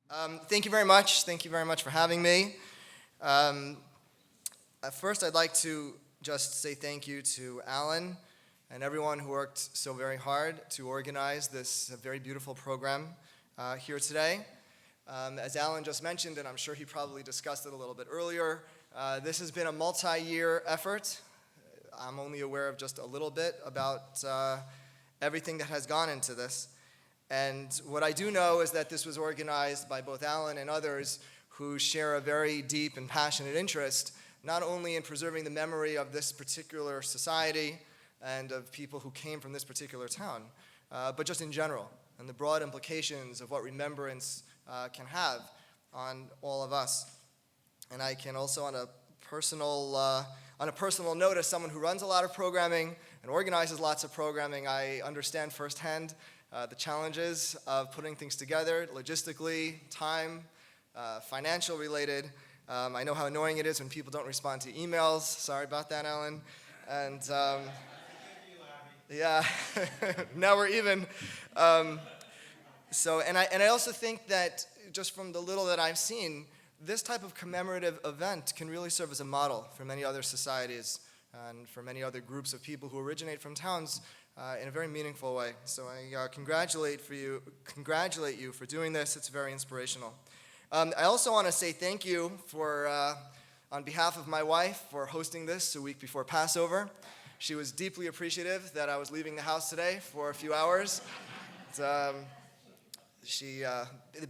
Thank you very much. Thank you very much for having me. First, I'd like to just say thank you to Alan and everyone who worked so very hard to organize this very beautiful program here today. As Alan just mentioned, and I'm sure he probably discussed it a little bit earlier, this has been a multi-year effort. I'm only aware of just a little bit about everything that has gone into this. And what I do know is that this was organized by both Alan and others who share a very deep and passionate interest, not only in preserving the memory of this particular society and of people who came from this particular town, but just in general, and the broad implications of what remembrance can have on all of us. And I can also, on a personal note, as someone who runs a lot of programming and organizes lots of programming, I understand firsthand the challenges of putting things together, logistically, time, financial related. I know how annoying it is when people don't respond to emails. Sorry about that, Alan. And yeah, now we're even. And I also think that just from the little that I've seen, this type of commemorative event can really serve as a model for many other societies and for many other groups of people who originate from towns in a very meaningful way. So I congratulate you for doing this. It's very inspirational. I also want to say thank you for, on behalf of my wife, for hosting this a week before Passover. She was deeply appreciative that I was leaving the house today for a few hours. The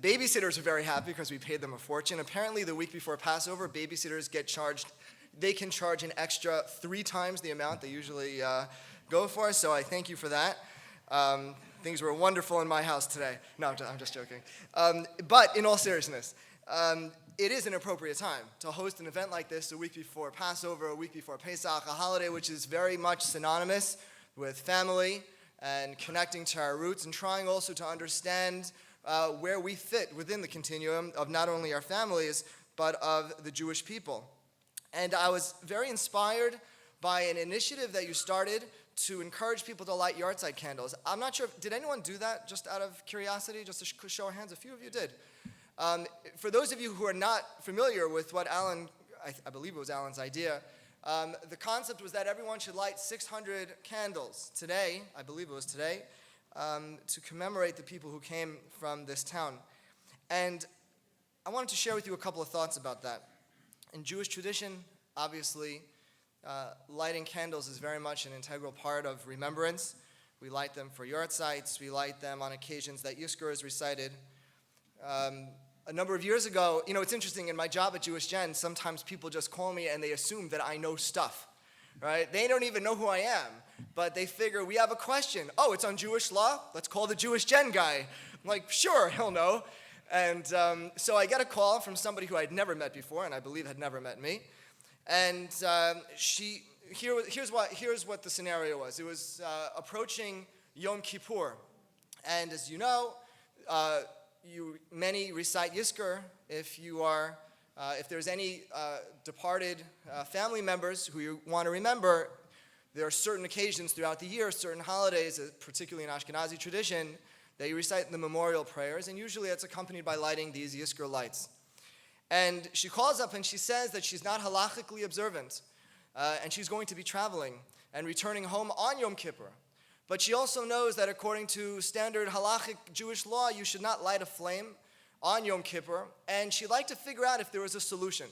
babysitters are very happy because we paid them a fortune. Apparently, the week before Passover, babysitters get charged. They can charge an extra 3 times the amount they usually go for, so I thank you for that. Things were wonderful in my house today. No, I'm just joking. But in all seriousness, it is an appropriate time to host an event like this a week before Passover, a week before Pesach, a holiday which is very much synonymous with family and connecting to our roots and trying also to understand where we fit within the continuum of not only our families, but of the Jewish people. And I was very inspired by an initiative that you started to encourage people to light yahrzeit candles. I'm not sure, did anyone do that just out of curiosity, just to show our hands? A few of you did. For those of you who are not familiar with what Alan, I believe it was Alan's idea, the concept was that everyone should light 600 candles today, I believe it was today, to commemorate the people who came from this town. And I wanted to share with you a couple of thoughts about that. In Jewish tradition, obviously, lighting candles is very much an integral part of remembrance. We light them for yahrzeits. We light them on occasions that Yizkor is recited. A number of years ago, it's interesting, in my job at Jewish Gen, sometimes people just call me and they assume that I know stuff, right? They don't even know who I am, but they figure we have a question. Oh, it's on Jewish law? Let's call the Jewish Gen guy. I'm like, sure, he'll know. And so I get a call from somebody who I'd never met before, and I believe had never met me. And here's what the scenario was. It was approaching Yom Kippur. And as you know, many recite Yizkor if there's any departed family members who you want to remember. There are certain occasions throughout the year, certain holidays, particularly in Ashkenazi tradition, that you recite the memorial prayers, and usually it's accompanied by lighting these Yizkor lights. And she calls up and she says that she's not halachically observant, and she's going to be traveling and returning home on Yom Kippur. But she also knows that according to standard halachic Jewish law, you should not light a flame on Yom Kippur, and she'd like to figure out if there was a solution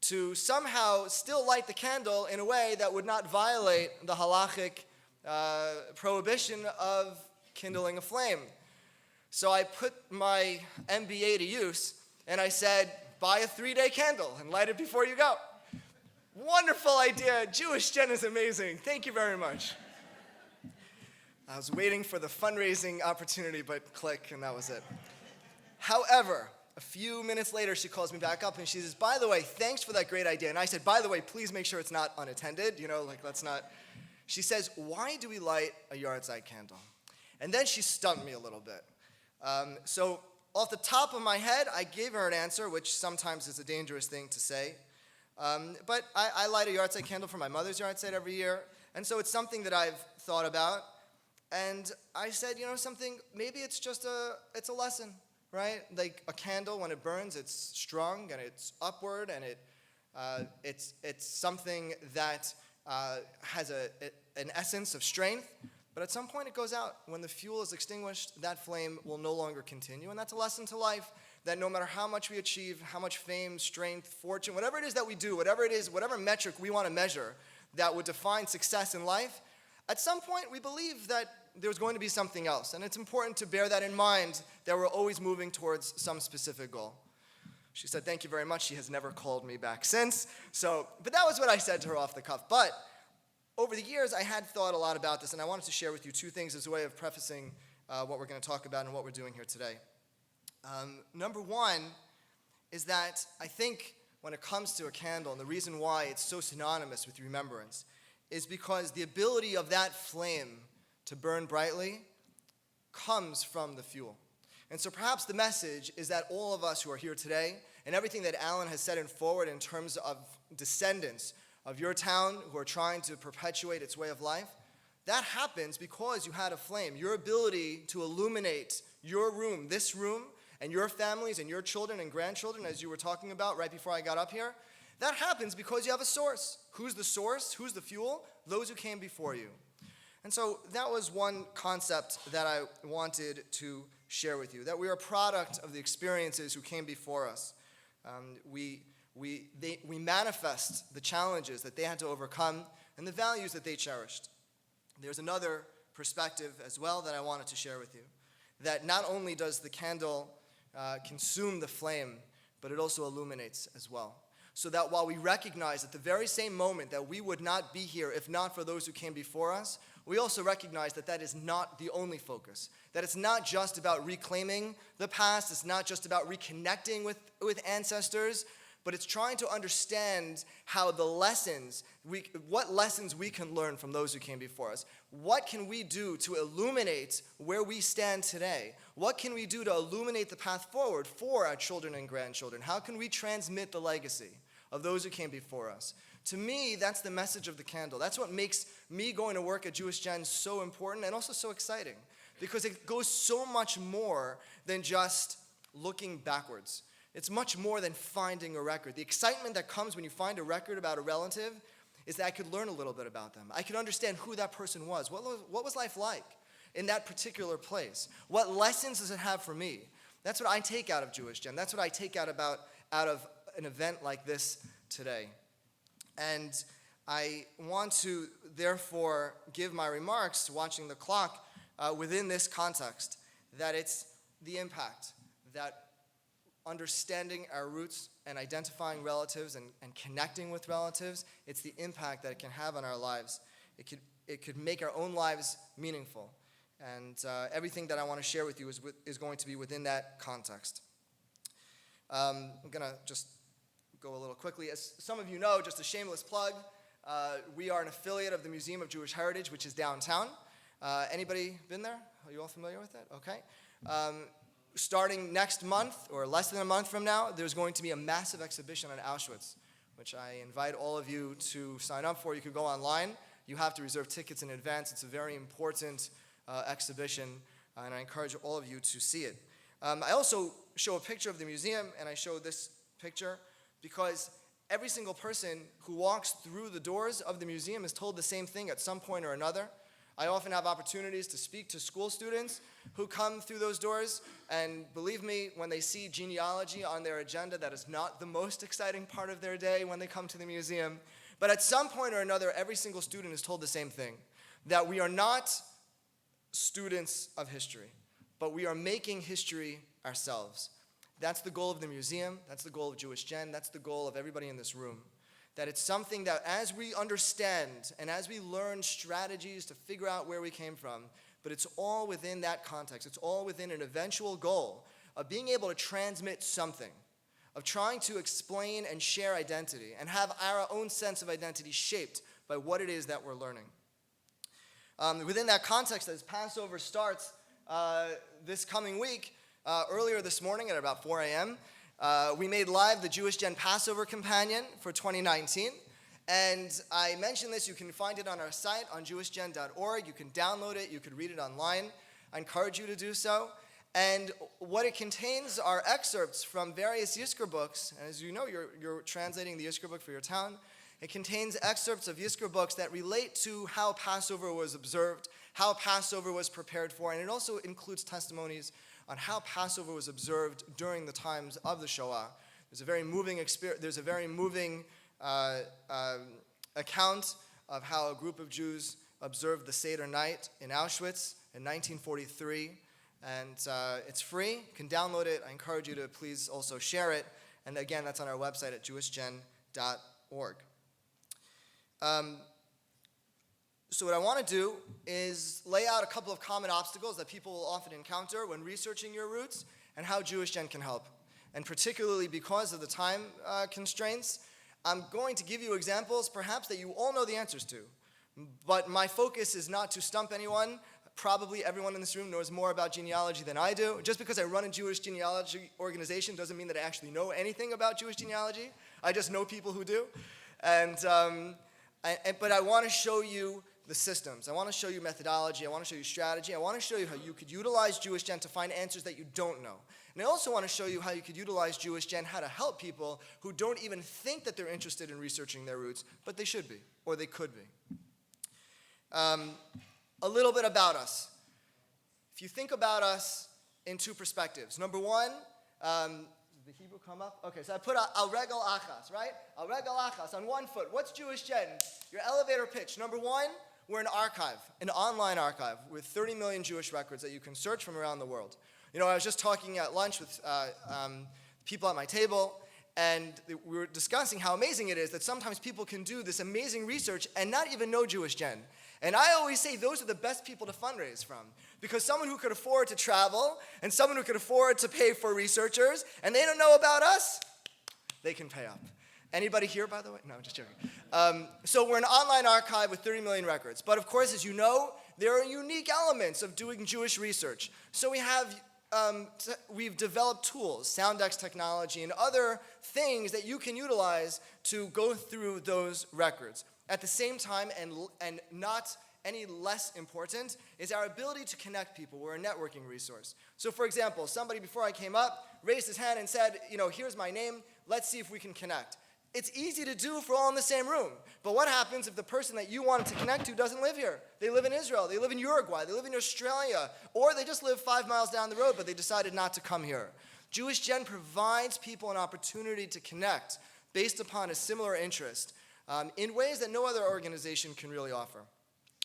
to somehow still light the candle in a way that would not violate the halachic prohibition of kindling a flame. So I put my MBA to use, and I said, buy a 3-day candle and light it before you go. Wonderful idea. Jewish Gen is amazing. Thank you very much. I was waiting for the fundraising opportunity, but click, and that was it. However, a few minutes later, she calls me back up, and she says, by the way, thanks for that great idea. And I said, by the way, please make sure it's not unattended. Let's not. She says, why do we light a yahrzeit candle? And then she stumped me a little bit. So off the top of my head, I gave her an answer, which sometimes is a dangerous thing to say. But I light a yahrzeit candle for my mother's yahrzeit every year, and so it's something that I've thought about. And I said, something, maybe it's a lesson, right? Like a candle, when it burns, it's strong and it's upward, and it's something that has an essence of strength. But at some point it goes out. When the fuel is extinguished, that flame will no longer continue. And that's a lesson to life, that no matter how much we achieve, how much fame, strength, fortune, whatever it is that we do, whatever it is, whatever metric we want to measure that would define success in life, at some point we believe that there's going to be something else. And it's important to bear that in mind, that we're always moving towards some specific goal. She said, thank you very much. She has never called me back since. But that was what I said to her off the cuff. But over the years, I had thought a lot about this, and I wanted to share with you two things as a way of prefacing what we're going to talk about and what we're doing here today. Number one is that I think when it comes to a candle, and the reason why it's so synonymous with remembrance, is because the ability of that flame to burn brightly comes from the fuel. And so perhaps the message is that all of us who are here today, and everything that Alan has said and forward in terms of descendants of your town who are trying to perpetuate its way of life, that happens because you had a flame. Your ability to illuminate your room, this room, and your families and your children and grandchildren, as you were talking about right before I got up here, that happens because you have a source. Who's the source? Who's the fuel? Those who came before you. And so that was one concept that I wanted to share with you, that we are a product of the experiences who came before us. We manifest the challenges that they had to overcome and the values that they cherished. There's another perspective as well that I wanted to share with you, that not only does the candle consume the flame, but it also illuminates as well. So that while we recognize at the very same moment that we would not be here if not for those who came before us, we also recognize that that is not the only focus. That it's not just about reclaiming the past, it's not just about reconnecting with ancestors, but it's trying to understand how what lessons we can learn from those who came before us. What can we do to illuminate where we stand today? What can we do to illuminate the path forward for our children and grandchildren? How can we transmit the legacy of those who came before us? To me, that's the message of the candle. That's what makes me going to work at Jewish Gen so important and also so exciting, because it goes so much more than just looking backwards. It's much more than finding a record. The excitement that comes when you find a record about a relative is that I could learn a little bit about them. I could understand who that person was. What was life like in that particular place? What lessons does it have for me? That's what I take out of Jewish Gen. That's what I take out of an event like this today. And I want to, therefore, give my remarks, watching the clock, within this context, that it's the impact that understanding our roots and identifying relatives and connecting with relatives, it's the impact that it can have on our lives. It could make our own lives meaningful. And everything that I want to share with you is going to be within that context. I'm going to just go a little quickly. As some of you know, just a shameless plug, we are an affiliate of the Museum of Jewish Heritage, which is downtown. Anybody been there? Are you all familiar with it? Okay. Starting next month, or less than a month from now, there's going to be a massive exhibition on Auschwitz, which I invite all of you to sign up for. You could go online. You have to reserve tickets in advance. It's a very important exhibition, and I encourage all of you to see it. I also show a picture of the museum, and I show this picture because every single person who walks through the doors of the museum is told the same thing at some point or another. I often have opportunities to speak to school students who come through those doors, and believe me, when they see genealogy on their agenda, that is not the most exciting part of their day when they come to the museum. But at some point or another, every single student is told the same thing, that we are not students of history, but we are making history ourselves. That's the goal of the museum, that's the goal of Jewish Gen, that's the goal of everybody in this room. That it's something that as we understand and as we learn strategies to figure out where we came from, but it's all within that context. It's all within an eventual goal of being able to transmit something, of trying to explain and share identity and have our own sense of identity shaped by what it is that we're learning. Within that context, as Passover starts this coming week, earlier this morning at about 4 a.m., we made live the Jewish Gen Passover Companion for 2019. And I mentioned this, you can find it on our site on jewishgen.org. You can download it, you can read it online. I encourage you to do so. And what it contains are excerpts from various Yizkor books. And as you know, you're translating the Yizkor book for your town. It contains excerpts of Yizkor books that relate to how Passover was observed, how Passover was prepared for, and it also includes testimonies on how Passover was observed during the times of the Shoah. There's a very moving account of how a group of Jews observed the Seder night in Auschwitz in 1943. And it's free. You can download it. I encourage you to please also share it. And again, that's on our website at jewishgen.org. So what I want to do is lay out a couple of common obstacles that people will often encounter when researching your roots and how JewishGen can help. And particularly because of the time constraints, I'm going to give you examples perhaps that you all know the answers to. But my focus is not to stump anyone. Probably everyone in this room knows more about genealogy than I do. Just because I run a Jewish genealogy organization doesn't mean that I actually know anything about Jewish genealogy. I just know people who do. But I want to show you the systems. I want to show you methodology. I want to show you strategy. I want to show you how you could utilize JewishGen to find answers that you don't know. And I also want to show you how you could utilize JewishGen, how to help people who don't even think that they're interested in researching their roots, but they should be, or they could be. A little bit about us. If you think about us in two perspectives. Number one, does the Hebrew come up? Okay, so I put al regel achas, right? Al regel achas, on one foot. What's JewishGen? Your elevator pitch. Number one, we're an archive, an online archive with 30 million Jewish records that you can search from around the world. You know, I was just talking at lunch with people at my table, and we were discussing how amazing it is that sometimes people can do this amazing research and not even know JewishGen. And I always say those are the best people to fundraise from, because someone who could afford to travel and someone who could afford to pay for researchers and they don't know about us, they can pay up. Anybody here, by the way? No, I'm just joking. So we're an online archive with 30 million records. But of course, as you know, there are unique elements of doing Jewish research. So we've developed tools, Soundex technology, and other things that you can utilize to go through those records. At the same time, and not any less important, is our ability to connect people. We're a networking resource. So for example, somebody before I came up raised his hand and said, here's my name, let's see if we can connect. It's easy to do if we're all in the same room. But what happens if the person that you wanted to connect to doesn't live here? They live in Israel, they live in Uruguay, they live in Australia, or they just live 5 miles down the road, but they decided not to come here. JewishGen provides people an opportunity to connect based upon a similar interest in ways that no other organization can really offer.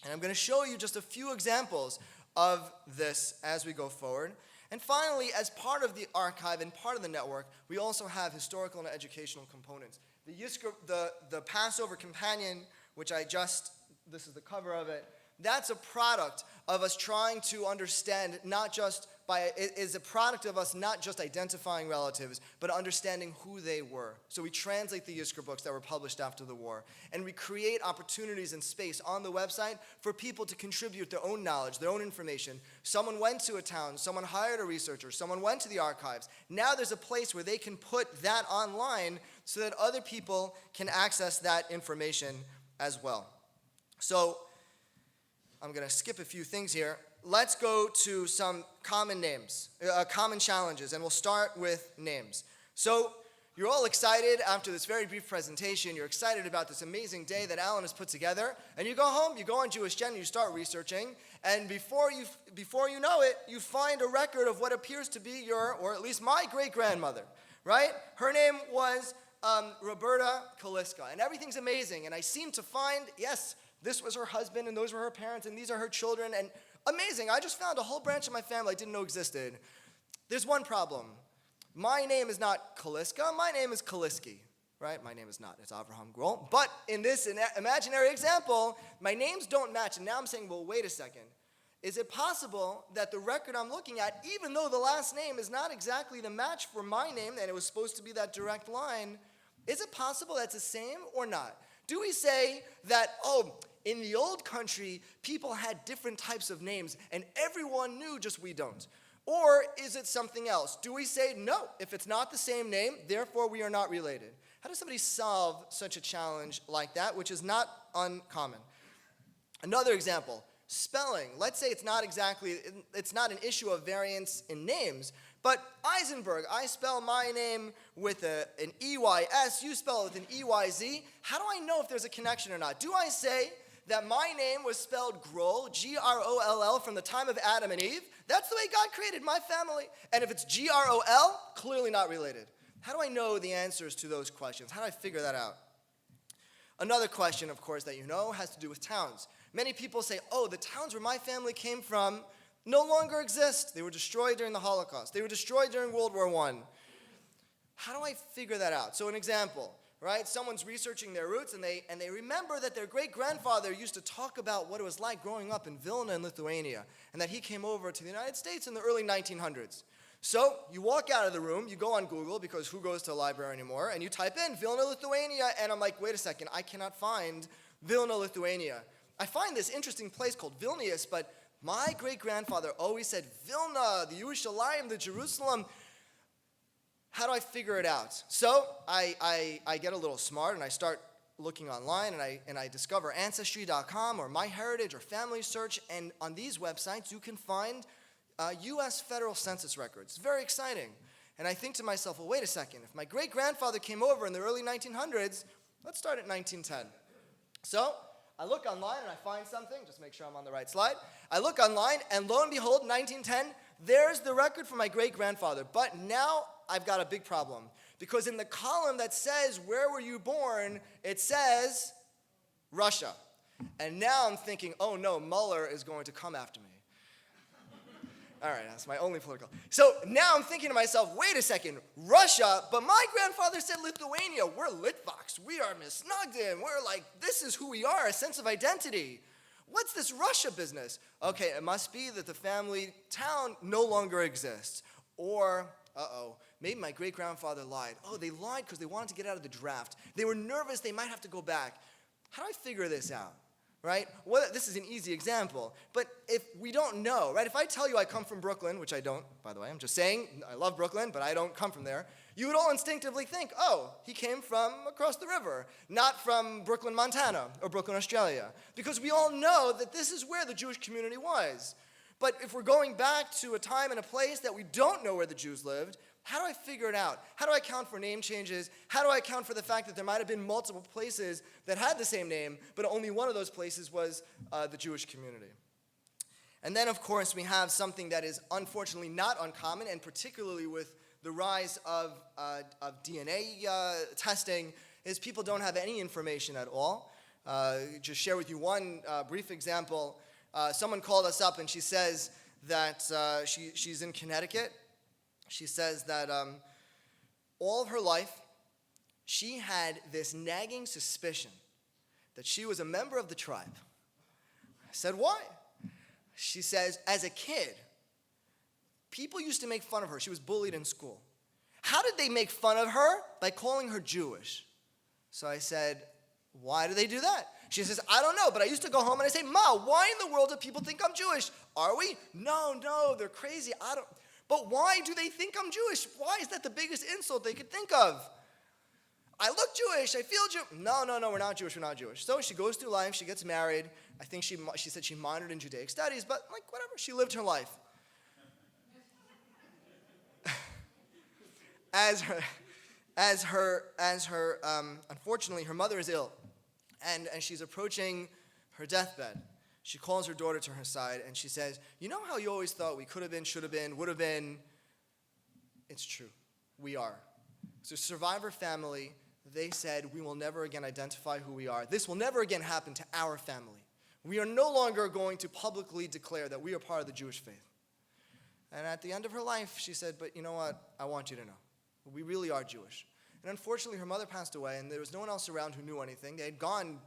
And I'm going to show you just a few examples of this as we go forward. And finally, as part of the archive and part of the network, we also have historical and educational components. The Passover Companion, which this is the cover of it, that's a product of us trying to understand it is a product of us not just identifying relatives, but understanding who they were. So we translate the Yizkor books that were published after the war, and we create opportunities and space on the website for people to contribute their own knowledge, their own information. Someone went to a town, someone hired a researcher, someone went to the archives. Now there's a place where they can put that online so that other people can access that information as well. So I'm going to skip a few things here. Let's go to some common names, common challenges, and we'll start with names. So you're all excited after this very brief presentation. You're excited about this amazing day that Alan has put together, and you go home, you go on JewishGen, and you start researching, and before you know it, you find a record of what appears to be or at least my great-grandmother, right? Her name was Roberta Kaliska, and everything's amazing, and I seem to find, yes, this was her husband, and those were her parents, and these are her children, and amazing. I just found a whole branch of my family I didn't know existed. There's one problem. My name is not Kaliska. My name is Kaliski, right? My name is not. It's Avraham Groll. But in this imaginary example, my names don't match. And now I'm saying, well, wait a second. Is it possible that the record I'm looking at, even though the last name is not exactly the match for my name, and it was supposed to be that direct line, is it possible that's the same or not? Do we say that, in the old country, people had different types of names, and everyone knew, just we don't? Or is it something else? Do we say, no, if it's not the same name, therefore we are not related? How does somebody solve such a challenge like that, which is not uncommon? Another example, spelling. Let's say it's not an issue of variance in names, but Eisenberg, I spell my name with an E-Y-S, you spell it with an E-Y-Z. How do I know if there's a connection or not? Do I say that my name was spelled Groll, G-R-O-L-L, from the time of Adam and Eve? That's the way God created my family. And if it's G-R-O-L, clearly not related. How do I know the answers to those questions? How do I figure that out? Another question, of course, that you know has to do with towns. Many people say, oh, the towns where my family came from no longer exist. They were destroyed during the Holocaust. They were destroyed during World War I. How do I figure that out? So an example, right? Someone's researching their roots, and they remember that their great-grandfather used to talk about what it was like growing up in Vilna in Lithuania, and that he came over to the United States in the early 1900s. So you walk out of the room, you go on Google, because who goes to a library anymore, and you type in Vilna, Lithuania, and I'm like, wait a second, I cannot find Vilna, Lithuania. I find this interesting place called Vilnius, but my great-grandfather always said Vilna, the Yerushalayim, the Jerusalem. How do I figure it out? So I get a little smart, and I start looking online, and I discover Ancestry.com or MyHeritage or Family Search, and on these websites you can find U.S. federal census records. It's very exciting. And I think to myself, well, wait a second. If my great-grandfather came over in the early 1900s, let's start at 1910. So I look online and I find something. Just make sure I'm on the right slide. I look online, and lo and behold, 1910, there's the record for my great-grandfather. But now I've got a big problem. Because in the column that says, where were you born, it says Russia. And now I'm thinking, oh no, Mueller is going to come after me. All right, that's my only political. So now I'm thinking to myself, wait a second, Russia, but my grandfather said Lithuania. We're Litvaks. We are Misnagdim. We're like, this is who we are, a sense of identity. What's this Russia business? Okay, it must be that the family town no longer exists. Or, maybe my great-grandfather lied. Oh, they lied because they wanted to get out of the draft. They were nervous they might have to go back. How do I figure this out? Right? Well, this is an easy example. But if we don't know, right? If I tell you I come from Brooklyn, which I don't, by the way, I'm just saying, I love Brooklyn, but I don't come from there, you would all instinctively think, oh, he came from across the river, not from Brooklyn, Montana, or Brooklyn, Australia. Because we all know that this is where the Jewish community was. But if we're going back to a time and a place that we don't know where the Jews lived, how do I figure it out? How do I account for name changes? How do I account for the fact that there might have been multiple places that had the same name, but only one of those places was the Jewish community? And then, of course, we have something that is unfortunately not uncommon, and particularly with the rise of DNA testing, is people don't have any information at all. Just share with you one brief example. Someone called us up, and she says that she's in Connecticut. She says that all of her life, she had this nagging suspicion that she was a member of the tribe. I said, why? She says, as a kid, people used to make fun of her. She was bullied in school. How did they make fun of her? By calling her Jewish. So I said, why do they do that? She says, I don't know, but I used to go home and I say, Ma, why in the world do people think I'm Jewish? Are we? No, they're crazy. But why do they think I'm Jewish? Why is that the biggest insult they could think of? I look Jewish. I feel Jewish. No, we're not Jewish. We're not Jewish. So she goes through life. She gets married. I think she said she minored in Judaic studies, but like whatever. She lived her life. Unfortunately, her mother is ill, and she's approaching her deathbed. She calls her daughter to her side, and she says, you know how you always thought we could have been, should have been, would have been? It's true. We are. So Survivor family, they said, we will never again identify who we are. This will never again happen to our family. We are no longer going to publicly declare that we are part of the Jewish faith. And at the end of her life, she said, but you know what? I want you to know. We really are Jewish. And unfortunately, her mother passed away, and there was no one else around who knew anything. They had gone,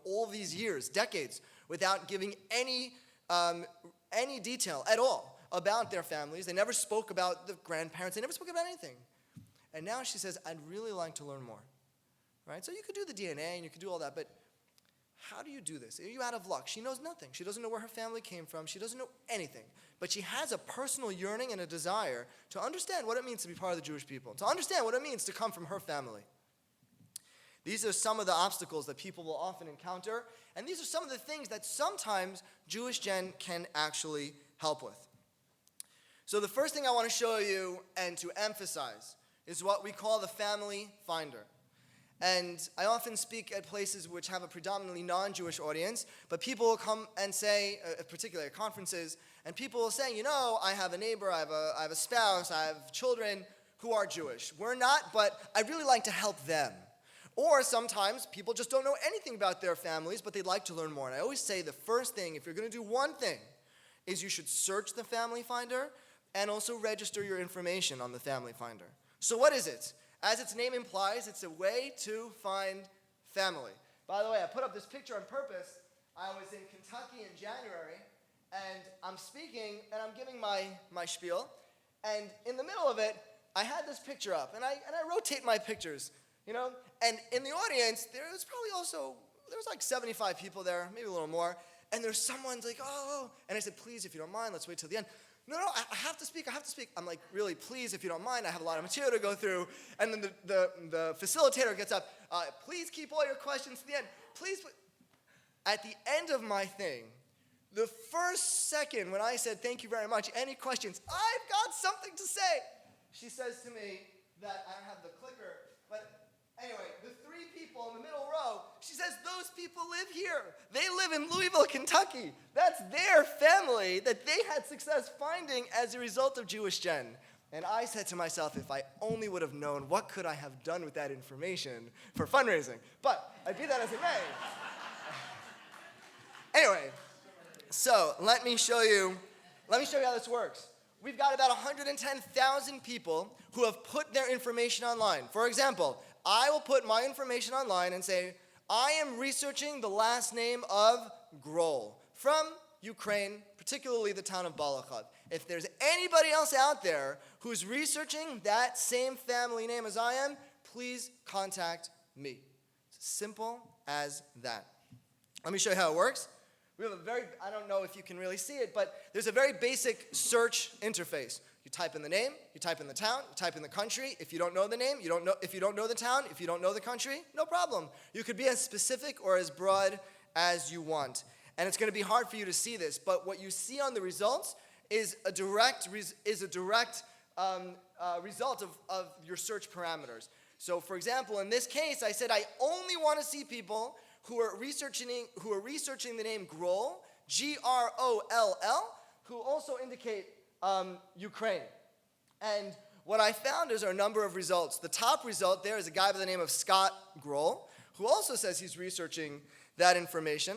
all these years, decades, without giving any detail at all about their families. They never spoke about the grandparents. They never spoke about anything. And now she says, I'd really like to learn more. Right? So you could do the DNA, and you could do all that, but how do you do this? Are you out of luck? She knows nothing. She doesn't know where her family came from. She doesn't know anything. But she has a personal yearning and a desire to understand what it means to be part of the Jewish people, to understand what it means to come from her family. These are some of the obstacles that people will often encounter, and these are some of the things that sometimes Jewish Gen can actually help with. So the first thing I want to show you and to emphasize is what we call the family finder. And I often speak at places which have a predominantly non-Jewish audience, but people will come and say, particularly at conferences, and people will say, I have a neighbor, I have a spouse, I have children who are Jewish. We're not, but I'd really like to help them. Or sometimes people just don't know anything about their families, but they'd like to learn more. And I always say the first thing, if you're going to do one thing, is you should search the family finder and also register your information on the family finder. So what is it? As its name implies, it's a way to find family. By the way, I put up this picture on purpose. I was in Kentucky in January, and I'm speaking, and I'm giving my spiel. And in the middle of it, I had this picture up, and I rotate my pictures. And in the audience, there was like 75 people there, maybe a little more, and there's someone's like, oh, and I said, please, if you don't mind, let's wait till the end. No, I have to speak. I'm like, really, please, if you don't mind, I have a lot of material to go through. And then the facilitator gets up, please keep all your questions to the end. Please. At the end of my thing, the first second when I said, thank you very much, any questions, I've got something to say. She says to me that I don't have the clicker, but anyway, the three people in the middle row, she says, those people live here. They live in Louisville, Kentucky. That's their family that they had success finding as a result of Jewish Gen. And I said to myself, if I only would have known, what could I have done with that information for fundraising? But I be that as it may. Anyway, so let me show you how this works. We've got about 110,000 people who have put their information online. For example, I will put my information online and say, I am researching the last name of Groll from Ukraine, particularly the town of Balakov. If there's anybody else out there who's researching that same family name as I am, please contact me. It's simple as that. Let me show you how it works. We have I don't know if you can really see it, but there's a very basic search interface. You type in the name, you type in the town, you type in the country. If you don't know the name, if you don't know the town, if you don't know the country, no problem. You could be as specific or as broad as you want. And it's going to be hard for you to see this, but what you see on the results is a direct result of your search parameters. So for example, in this case, I said I only want to see people who are researching the name Groll, G-R-O-L-L, who also indicate Ukraine. And what I found is a number of results. The top result there is a guy by the name of Scott Groll, who also says he's researching that information.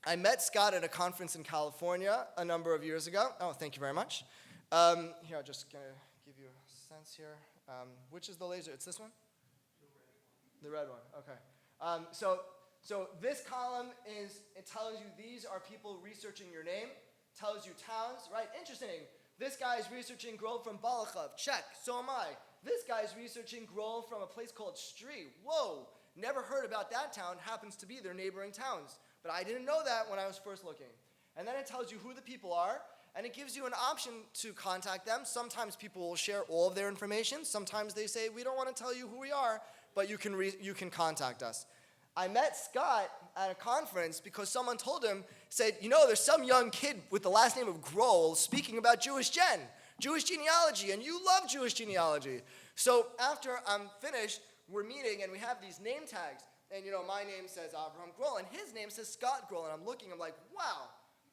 I met Scott at a conference in California a number of years ago. Oh, thank you very much. Here, I'm just going to give you a sense here. Which is the laser? It's this one? The red one, okay. So this column it tells you these are people researching your name, tells you towns, right? Interesting. This guy is researching Groll from Balakov. Check. So am I. This guy is researching Groll from a place called Stri. Whoa. Never heard about that town. Happens to be their neighboring towns. But I didn't know that when I was first looking. And then it tells you who the people are, and it gives you an option to contact them. Sometimes people will share all of their information. Sometimes they say, we don't want to tell you who we are, but you can contact us. I met Scott at a conference because someone told him, said, there's some young kid with the last name of Groll speaking about Jewish genealogy, and you love Jewish genealogy. So after I'm finished, we're meeting, and we have these name tags. And, my name says Avraham Groll, and his name says Scott Groll. And I'm looking, I'm like, wow,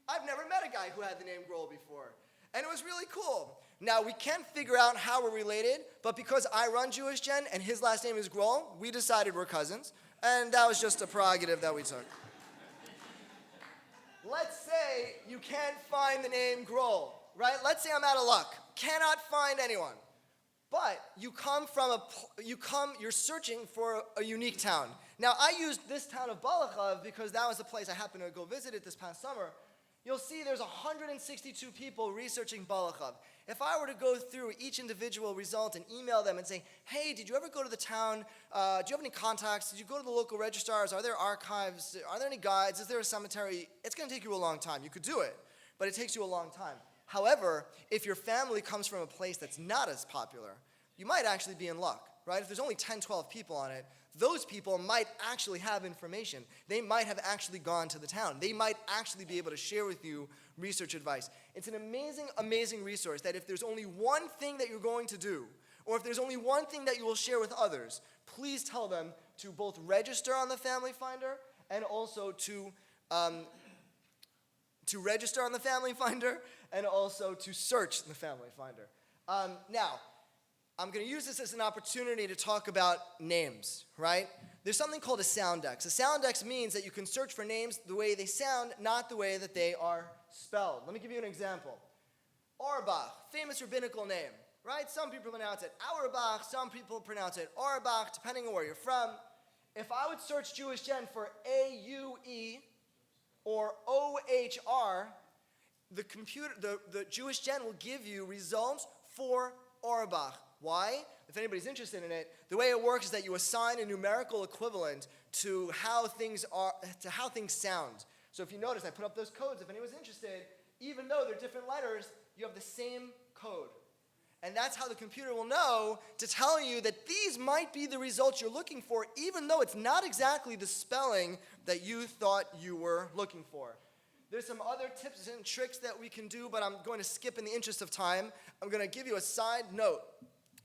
I've never met a guy who had the name Groll before. And it was really cool. Now, we can't figure out how we're related, but because I run Jewish Gen and his last name is Groll, we decided we're cousins. And that was just a prerogative that we took. Let's say you can't find the name Groll, right? Let's say I'm out of luck. Cannot find anyone. But you're searching for a unique town. Now, I used this town of Balakov because that was the place I happened to go visit it this past summer. You'll see there's 162 people researching Balakov. If I were to go through each individual result and email them and say, hey, did you ever go to the town? Do you have any contacts? Did you go to the local registrars? Are there archives? Are there any guides? Is there a cemetery? It's going to take you a long time. You could do it, but it takes you a long time. However, if your family comes from a place that's not as popular, you might actually be in luck. right? If there's only 10, 12 people on it, those people might actually have information. They might have actually gone to the town. They might actually be able to share with you research advice. It's an amazing, amazing resource that if there's only one thing that you're going to do, or if there's only one thing that you will share with others, please tell them to both register on the Family Finder and also to register on the Family Finder and also to search the Family Finder. Now, I'm going to use this as an opportunity to talk about names, right? There's something called a soundex. A soundex means that you can search for names the way they sound, not the way that they are spelled. Let me give you an example. Auerbach, famous rabbinical name, right? Some people pronounce it Auerbach, some people pronounce it Auerbach, depending on where you're from. If I would search Jewish Gen for A-U-E or O-H-R, the Jewish Gen will give you results for Auerbach. Why? If anybody's interested in it, the way it works is that you assign a numerical equivalent to how things sound. So if you notice, I put up those codes. If anyone's interested, even though they're different letters, you have the same code. And that's how the computer will know to tell you that these might be the results you're looking for, even though it's not exactly the spelling that you thought you were looking for. There's some other tips and tricks that we can do, but I'm going to skip in the interest of time. I'm going to give you a side note.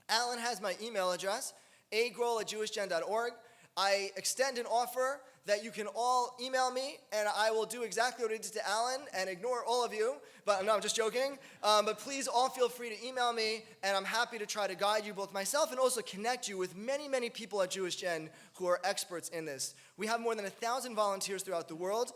Alan has my email address, agroll@jewishgen.org. I extend an offer that you can all email me, and I will do exactly what I did to Alan and ignore all of you. But no, I'm just joking. But please all feel free to email me, and I'm happy to try to guide you, both myself and also connect you with many, many people at Jewish Gen who are experts in this. We have more than 1,000 volunteers throughout the world,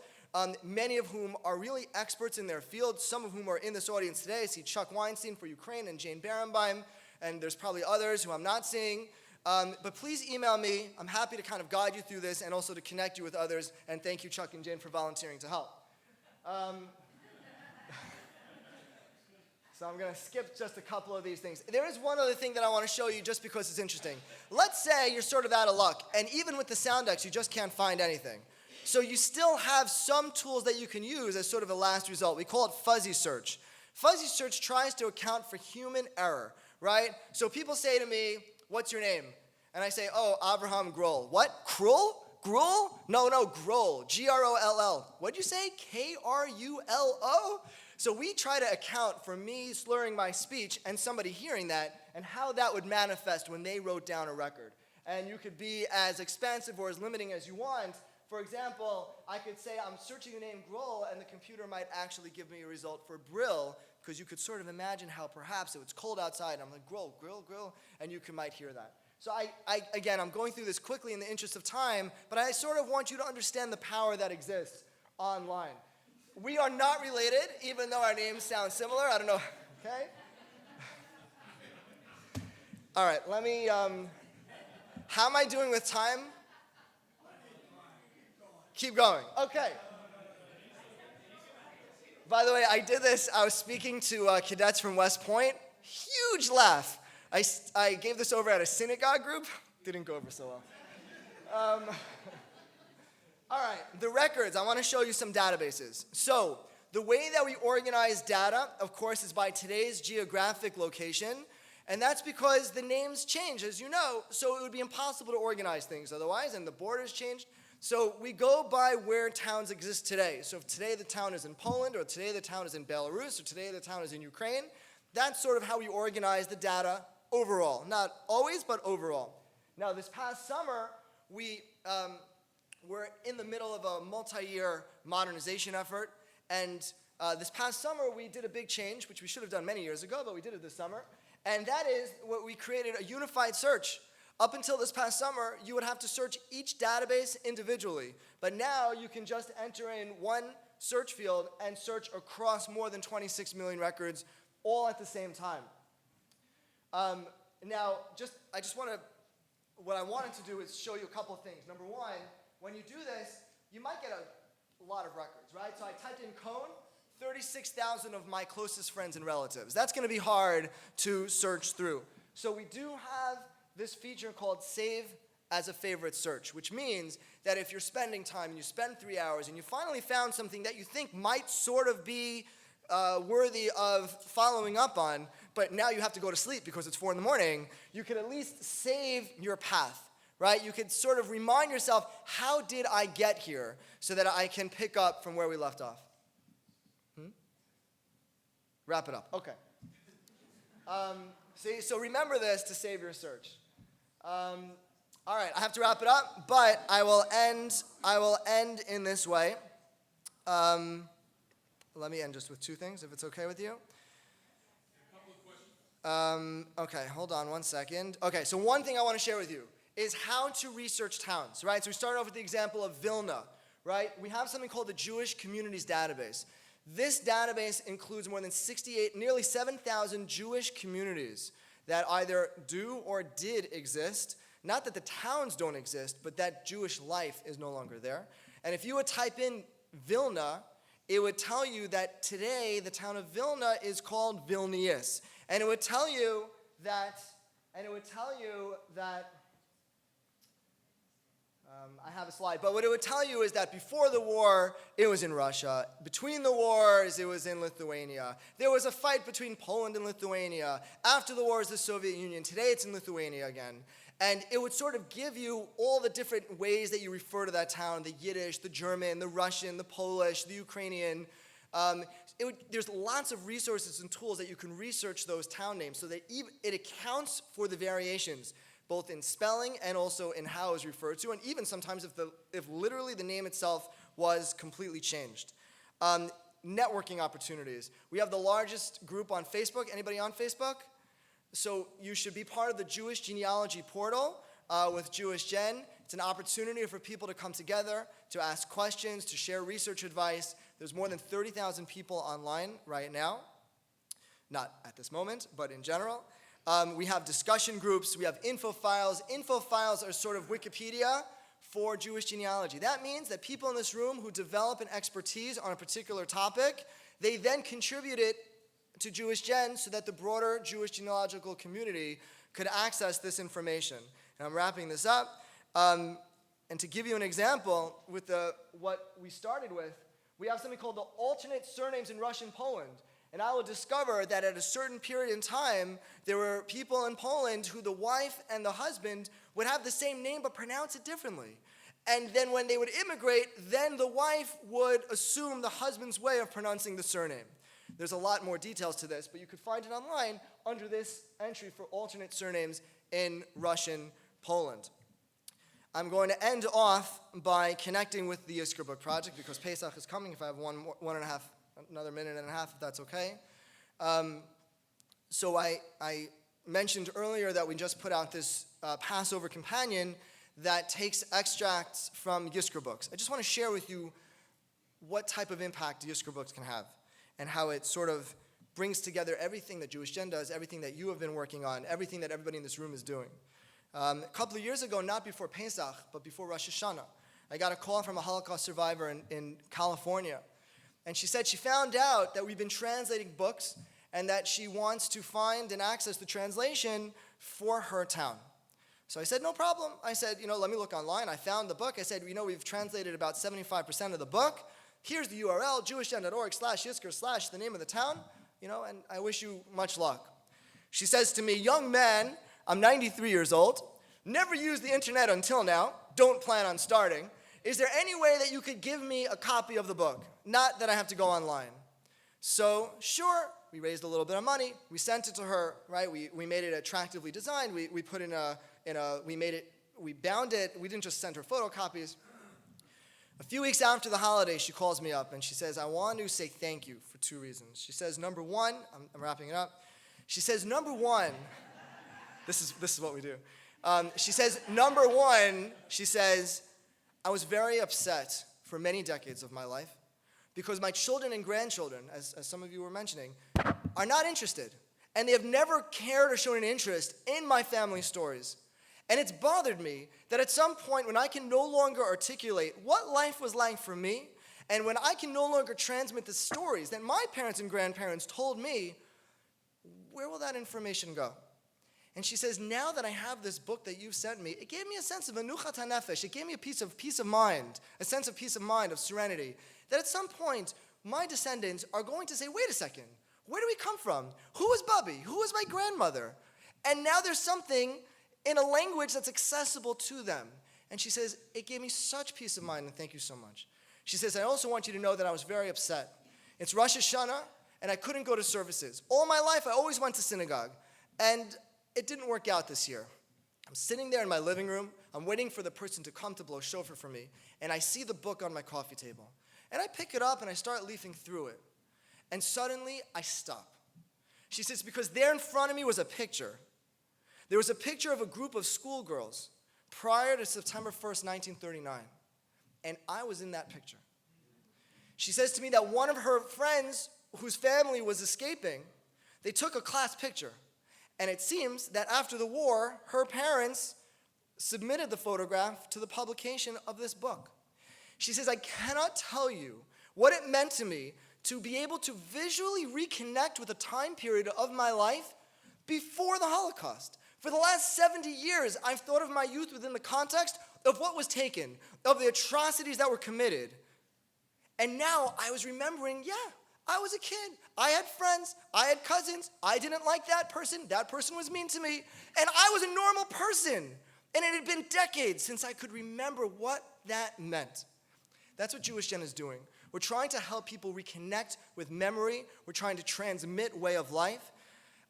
many of whom are really experts in their field, some of whom are in this audience today. I see Chuck Weinstein for Ukraine and Jane Barenbeim, and there's probably others who I'm not seeing. But please email me. I'm happy to kind of guide you through this and also to connect you with others. And thank you, Chuck and Jane, for volunteering to help. So I'm going to skip just a couple of these things. There is one other thing that I want to show you just because it's interesting. Let's say you're sort of out of luck, and even with the soundex, you just can't find anything. So you still have some tools that you can use as sort of a last result. We call it fuzzy search. Fuzzy search tries to account for human error, right? So people say to me, "What's your name?" And I say, "Oh, Avraham Groll." "What? Krull? Groll?" No, Groll. G-R-O-L-L. What'd you say? K-R-U-L-O? So we try to account for me slurring my speech and somebody hearing that and how that would manifest when they wrote down a record. And you could be as expansive or as limiting as you want. For example, I could say I'm searching the name Groll, and the computer might actually give me a result for Brill, because you could sort of imagine how perhaps it was cold outside, and I'm like, Groll, grill, and you might hear that. So again, I'm going through this quickly in the interest of time, but I sort of want you to understand the power that exists online. We are not related, even though our names sound similar. I don't know, okay? All right, let me, how am I doing with time? Keep going. Okay. By the way, I did this. I was speaking to cadets from West Point. Huge laugh. I gave this over at a synagogue group. Didn't go over so well. All right, the records. I want to show you some databases. So the way that we organize data, of course, is by today's geographic location. And that's because the names change, as you know. So it would be impossible to organize things otherwise, and the borders changed. So we go by where towns exist today. So if today the town is in Poland, or today the town is in Belarus, or today the town is in Ukraine, that's sort of how we organize the data overall. Not always, but overall. Now, this past summer, we were in the middle of a multi-year modernization effort. And this past summer, we did a big change, which we should have done many years ago, but we did it this summer. And that is what we created, a unified search. Up until this past summer, you would have to search each database individually. But now you can just enter in one search field and search across more than 26 million records all at the same time. Now, what I wanted to do is show you a couple of things. Number one, when you do this, you might get a lot of records, right? So I typed in Cone, 36,000 of my closest friends and relatives. That's going to be hard to search through. So we do have this feature called Save as a Favorite Search, which means that if you're spending time and you spend 3 hours and you finally found something that you think might sort of be worthy of following up on, but now you have to go to sleep because it's 4 in the morning, you could at least save your path, right? You could sort of remind yourself, how did I get here, so that I can pick up from where we left off? Wrap it up. Okay. So remember this to save your search. All right, I have to wrap it up, but I will end in this way. Let me end just with 2 things, if it's okay with you. Okay, hold on one second. Okay, so one thing I want to share with you is how to research towns, right? So we started off with the example of Vilna, right? We have something called the Jewish Communities Database. This database includes more than nearly 7,000 Jewish communities that either do or did exist. Not that the towns don't exist, but that Jewish life is no longer there. And if you would type in Vilna, it would tell you that today the town of Vilna is called Vilnius. And it would tell you that, I have a slide, but what it would tell you is that before the war, it was in Russia. Between the wars, it was in Lithuania. There was a fight between Poland and Lithuania. After the wars, the Soviet Union. Today, it's in Lithuania again. And it would sort of give you all the different ways that you refer to that town, the Yiddish, the German, the Russian, the Polish, the Ukrainian. There's lots of resources and tools that you can research those town names so that it accounts for the variations, both in spelling and also in how it was referred to, and even sometimes if literally the name itself was completely changed. Networking opportunities. We have the largest group on Facebook. Anybody on Facebook? So you should be part of the Jewish genealogy portal with Jewish Gen. It's an opportunity for people to come together, to ask questions, to share research advice. There's more than 30,000 people online right now. Not at this moment, but in general. We have discussion groups. We have info files. Info files are sort of Wikipedia for Jewish genealogy. That means that people in this room who develop an expertise on a particular topic, they then contribute it to Jewish Gen so that the broader Jewish genealogical community could access this information. And I'm wrapping this up. And to give you an example with what we started with, we have something called the alternate surnames in Russian Poland. And I will discover that at a certain period in time, there were people in Poland who the wife and the husband would have the same name but pronounce it differently. And then when they would immigrate, then the wife would assume the husband's way of pronouncing the surname. There's a lot more details to this, but you could find it online under this entry for alternate surnames in Russian Poland. I'm going to end off by connecting with the Yizkor Book Project because Pesach is coming. If I have another minute and a half, if that's okay. So I mentioned earlier that we just put out this Passover companion that takes extracts from Yizkor books. I just want to share with you what type of impact Yizkor books can have and how it sort of brings together everything that Jewish Gen does, everything that you have been working on, everything that everybody in this room is doing. A couple of years ago, not before Pesach, but before Rosh Hashanah, I got a call from a Holocaust survivor in California. And she said she found out that we've been translating books and that she wants to find and access the translation for her town. So I said, no problem. I said, let me look online. I found the book. I said, we've translated about 75% of the book. Here's the URL, jewishgen.org/Yizkor/ the name of the town, and I wish you much luck. She says to me, young man, I'm 93 years old, never used the internet until now, don't plan on starting. Is there any way that you could give me a copy of the book? Not that I have to go online. So, sure, we raised a little bit of money. We sent it to her, right? We made it attractively designed. We put we bound it. We didn't just send her photocopies. A few weeks after the holiday, she calls me up and she says, I want to say thank you for 2 reasons. She says, number one, I'm wrapping it up. She says, number one, this is what we do. She says, number one, she says, I was very upset for many decades of my life because my children and grandchildren, as some of you were mentioning, are not interested. And they have never cared or shown an interest in my family stories. And it's bothered me that at some point when I can no longer articulate what life was like for me, and when I can no longer transmit the stories that my parents and grandparents told me, where will that information go? And she says, now that I have this book that you've sent me, it gave me a sense of menuchat hanefesh. It gave me a peace of mind, a sense of peace of mind, of serenity, that at some point, my descendants are going to say, wait a second, Where do we come from? Who was Bubby? Who was my grandmother? And now there's something in a language that's accessible to them. And she says, it gave me such peace of mind, and thank you so much. She says, I also want you to know that I was very upset. It's Rosh Hashanah, and I couldn't go to services. All my life, I always went to synagogue, and it didn't work out this year. I'm sitting there in my living room. I'm waiting for the person to come to blow shofar for me, and I see the book on my coffee table. And I pick it up, and I start leafing through it. And suddenly, I stop. She says, because there in front of me was a picture. There was a picture of a group of schoolgirls prior to September 1st, 1939. And I was in that picture. She says to me that one of her friends whose family was escaping, they took a class picture. And it seems that after the war, her parents submitted the photograph to the publication of this book. She says, I cannot tell you what it meant to me to be able to visually reconnect with a time period of my life before the Holocaust. For the last 70 years, I've thought of my youth within the context of what was taken, of the atrocities that were committed. And now I was remembering, I was a kid. I had friends. I had cousins. I didn't like that person. That person was mean to me. And I was a normal person. And it had been decades since I could remember what that meant. That's what Jewish Gen is doing. We're trying to help people reconnect with memory. We're trying to transmit way of life.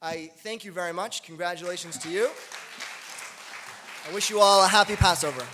I thank you very much. Congratulations to you. I wish you all a happy Passover.